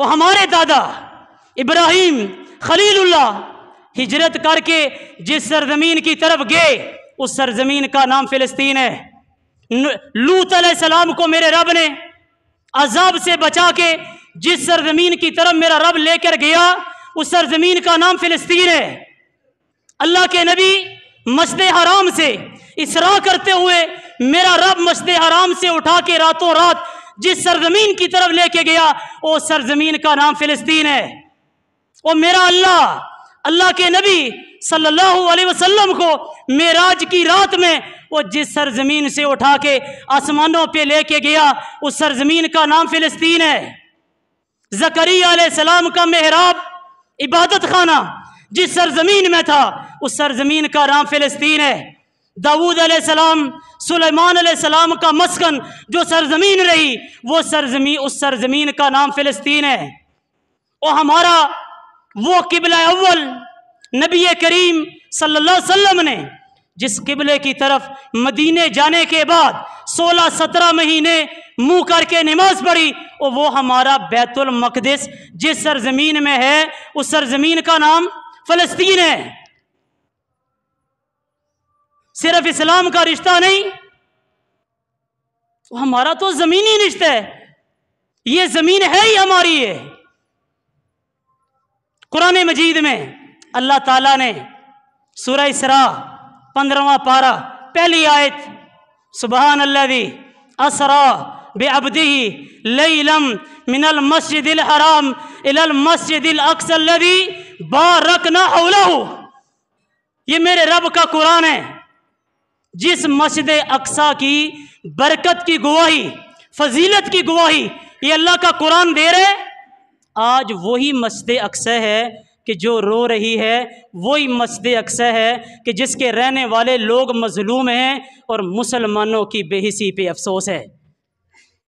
وہ ہمارے دادا ابراہیم خلیل اللہ ہجرت کر کے جس سرزمین کی طرف گئے اس سرزمین کا نام فلسطین ہے۔ لوط علیہ السلام کو میرے رب نے عذاب سے بچا کے جس سرزمین کی طرف میرا رب لے کر گیا اس سرزمین کا نام فلسطین ہے۔ اللہ کے نبی مسجد حرام سے اسراء کرتے ہوئے میرا رب مسجد حرام سے اٹھا کے راتوں رات جس سرزمین کی طرف لے کے گیا وہ سرزمین کا نام فلسطین ہے۔ اور میرا اللہ کے نبی صلی اللہ علیہ وسلم کو معراج کی رات میں وہ جس سرزمین سے اٹھا کے آسمانوں پہ لے کے گیا اس سرزمین کا نام فلسطین ہے۔ زکریا علیہ السلام کا محراب عبادت خانہ جس سرزمین میں تھا اس سرزمین کا نام فلسطین ہے۔ داؤد علیہ السلام سلیمان علیہ السلام کا مسکن جو سرزمین رہی وہ اس سرزمین کا نام فلسطین ہے۔ اور ہمارا وہ قبلہ اول نبی کریم صلی اللہ علیہ وسلم نے جس قبلے کی طرف مدینے جانے کے بعد 16-17 مہینے منہ کر کے نماز پڑھی اور وہ ہمارا بیت المقدس جس سرزمین میں ہے اس سرزمین کا نام فلسطین ہے۔ صرف اسلام کا رشتہ نہیں، ہمارا تو زمینی رشتہ ہے، یہ زمین ہے ہی ہماری ہے۔ قرآن مجید میں اللہ تعالیٰ نے سورہ اسراء 15واں پارہ پہلی آیت سبحان الذی اسرا بعبدہ لیلا من المسجد الحرام الی المسجد الاقصی الذی بارکنا حولہ، یہ میرے رب کا قرآن ہے جس مسجد اقصی کی برکت کی گواہی فضیلت کی گواہی یہ اللہ کا قرآن دے رہے۔ آج وہی مسجد اقصی ہے کہ جو رو رہی ہے، وہی مسجد اقصی ہے کہ جس کے رہنے والے لوگ مظلوم ہیں اور مسلمانوں کی بے حسی پہ افسوس ہے۔